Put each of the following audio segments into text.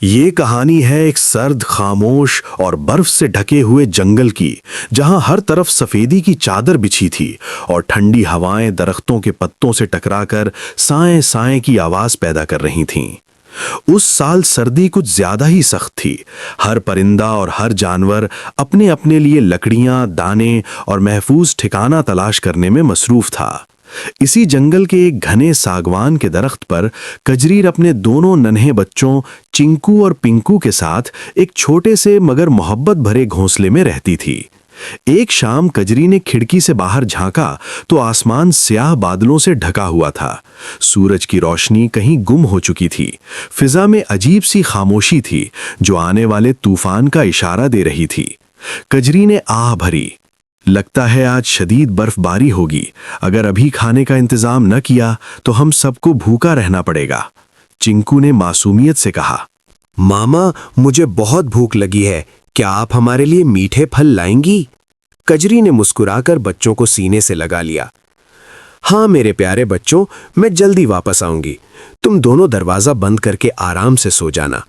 یہ کہانی ہے ایک سرد، خاموش اور برف سے ڈھکے ہوئے جنگل کی، جہاں ہر طرف سفیدی کی چادر بچھی تھی اور ٹھنڈی ہوائیں درختوں کے پتوں سے ٹکرا کر سائیں سائیں کی آواز پیدا کر رہی تھیں۔ اس سال سردی کچھ زیادہ ہی سخت تھی۔ ہر پرندہ اور ہر جانور اپنے اپنے لیے لکڑیاں، دانے اور محفوظ ٹھکانہ تلاش کرنے میں مصروف تھا۔ اسی جنگل کے ایک گھنے ساگوان کے درخت پر کجریر اپنے دونوں ننھے بچوں چنکو اور پنکو کے ساتھ ایک چھوٹے سے مگر محبت بھرے گھونسلے میں رہتی تھی۔ ایک شام کجری نے کھڑکی سے باہر جھانکا تو آسمان سیاہ بادلوں سے ڈھکا ہوا تھا۔ سورج کی روشنی کہیں گم ہو چکی تھی۔ فضا میں عجیب سی خاموشی تھی جو آنے والے طوفان کا اشارہ دے رہی تھی۔ کجری نے آہ بھری، لگتا ہے آج شدید برف باری ہوگی۔ اگر ابھی کھانے کا انتظام نہ کیا تو ہم سب کو بھوکا رہنا پڑے گا۔ چنکو نے معصومیت سے کہا، ماما مجھے بہت بھوک لگی ہے، کیا آپ ہمارے لیے میٹھے پھل لائیں گی؟ کجری نے مسکرا کر بچوں کو سینے سے لگا لیا۔ ہاں میرے پیارے بچوں، میں جلدی واپس آؤں گی، تم دونوں دروازہ بند کر کے آرام سے سو جانا۔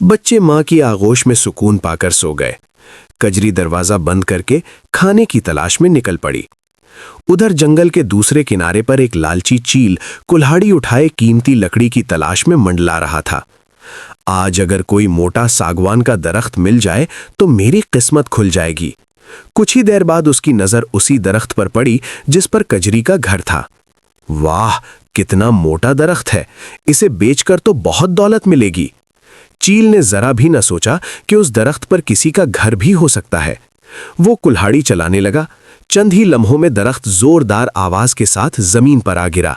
بچے ماں کی آغوش میں سکون پا کر سو گئے۔ کجری دروازہ بند کر کے کھانے کی تلاش میں نکل پڑی۔ ادھر جنگل کے دوسرے کنارے پر ایک لالچی چیل کلہاڑی اٹھائے قیمتی لکڑی کی تلاش میں منڈلا رہا تھا۔ آج اگر کوئی موٹا ساگوان کا درخت مل جائے تو میری قسمت کھل جائے گی۔ کچھ ہی دیر بعد اس کی نظر اسی درخت پر پڑی جس پر کجری کا گھر تھا۔ واہ، کتنا موٹا درخت ہے، اسے بیچ کر تو بہت دولت ملے گی۔ چیل نے ذرا بھی نہ سوچا کہ اس درخت پر کسی کا گھر بھی ہو سکتا ہے۔ وہ کلہاڑی چلانے لگا۔ چند ہی لمحوں میں درخت زوردار آواز کے ساتھ زمین پر آ گرا۔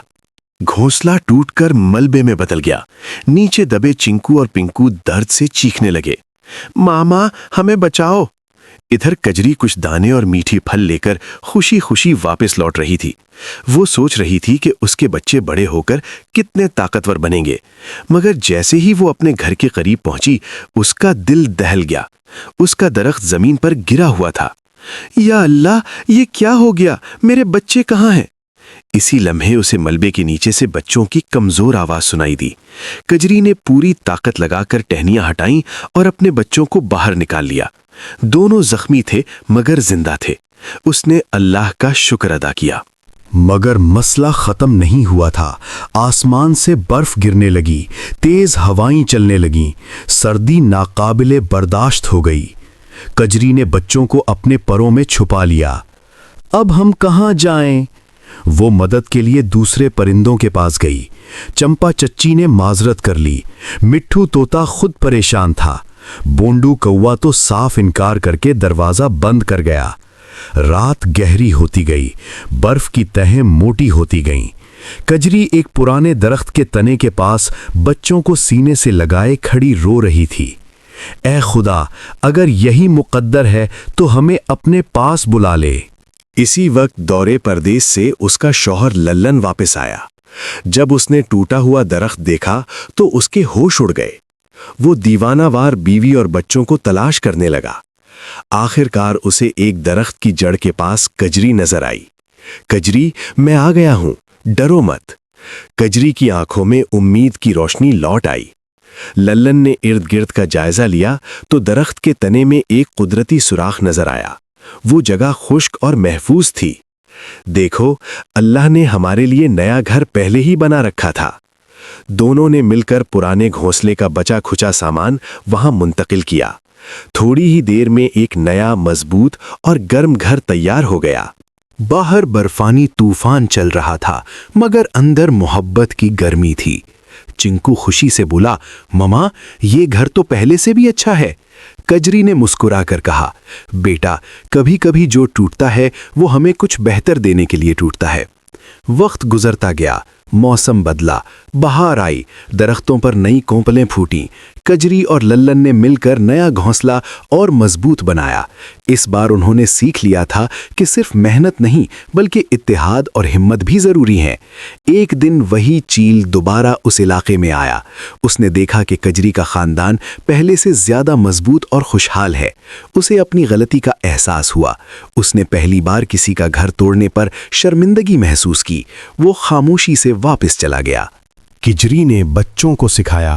گھونسلہ ٹوٹ کر ملبے میں بدل گیا۔ نیچے دبے چنکو اور پنکو درد سے چیخنے لگے، ماما ہمیں بچاؤ۔ ادھر کجری کچھ دانے اور میٹھی پھل لے کر خوشی خوشی واپس لوٹ رہی تھی۔ وہ سوچ رہی تھی کہ اس کے بچے بڑے ہو کر کتنے طاقتور بنیں گے، مگر جیسے ہی وہ اپنے گھر کے قریب پہنچی اس کا دل دہل گیا۔ اس کا درخت زمین پر گرا ہوا تھا۔ یا اللہ، یہ کیا ہو گیا؟ میرے بچے کہاں ہیں؟ اسی لمحے اسے ملبے کے نیچے سے بچوں کی کمزور آواز سنائی دی۔ کجری نے پوری طاقت لگا کر ٹہنیاں ہٹائیں اور اپنے بچوں کو باہر نکال لیا۔ دونوں زخمی تھے مگر زندہ تھے۔ اس نے اللہ کا شکر ادا کیا۔ مگر مسئلہ ختم نہیں ہوا تھا۔ آسمان سے برف گرنے لگی، تیز ہوائیں چلنے لگیں، سردی ناقابل برداشت ہو گئی۔ کجری نے بچوں کو اپنے پروں میں چھپا لیا۔ اب ہم کہاں جائیں؟ وہ مدد کے لیے دوسرے پرندوں کے پاس گئی۔ چمپا چچی نے معذرت کر لی۔ مٹھو طوطا خود پریشان تھا۔ بونڈو کوا تو صاف انکار کر کے دروازہ بند کر گیا۔ رات گہری ہوتی گئی، برف کی تہیں موٹی ہوتی گئیں۔ کجری ایک پرانے درخت کے تنے کے پاس بچوں کو سینے سے لگائے کھڑی رو رہی تھی۔ اے خدا، اگر یہی مقدر ہے تو ہمیں اپنے پاس بلا لے۔ اسی وقت دورے پردیس سے اس کا شوہر للن واپس آیا۔ جب اس نے ٹوٹا ہوا درخت دیکھا تو اس کے ہوش اڑ گئے۔ وہ دیوانہ وار بیوی اور بچوں کو تلاش کرنے لگا۔ آخر کار اسے ایک درخت کی جڑ کے پاس کجری نظر آئی۔ کجری، میں آ گیا ہوں، ڈرو مت۔ کجری کی آنکھوں میں امید کی روشنی لوٹ آئی۔ للن نے ارد گرد کا جائزہ لیا تو درخت کے تنے میں ایک قدرتی سوراخ نظر آیا۔ وہ جگہ خشک اور محفوظ تھی۔ دیکھو، اللہ نے ہمارے لیے نیا گھر پہلے ہی بنا رکھا تھا۔ دونوں نے مل کر پرانے گھونسلے کا بچا کھچا سامان وہاں منتقل کیا۔ تھوڑی ہی دیر میں ایک نیا مضبوط اور گرم گھر تیار ہو گیا۔ باہر برفانی طوفان چل رہا تھا مگر اندر محبت کی گرمی تھی۔ چنکو خوشی سے بولا، مما یہ گھر تو پہلے سے بھی اچھا ہے۔ کجری نے مسکرا کر کہا، بیٹا کبھی کبھی جو ٹوٹتا ہے وہ ہمیں کچھ بہتر دینے کے لیے ٹوٹتا ہے۔ وقت گزرتا گیا، موسم بدلا، بہار آئی، درختوں پر نئی کونپلیں پھوٹیں۔ کجری اور للن نے مل کر نیا گھونسلہ اور مضبوط بنایا۔ اس بار انہوں نے سیکھ لیا تھا کہ صرف محنت نہیں بلکہ اتحاد اور ہمت بھی ضروری ہیں۔ ایک دن وہی چیل دوبارہ اس علاقے میں آیا۔ اس نے دیکھا کہ کجری کا خاندان پہلے سے زیادہ مضبوط اور خوشحال ہے۔ اسے اپنی غلطی کا احساس ہوا۔ اس نے پہلی بار کسی کا گھر توڑنے پر شرمندگی محسوس کی۔ وہ خاموشی سے واپس چلا گیا۔ کجری نے بچوں کو سکھایا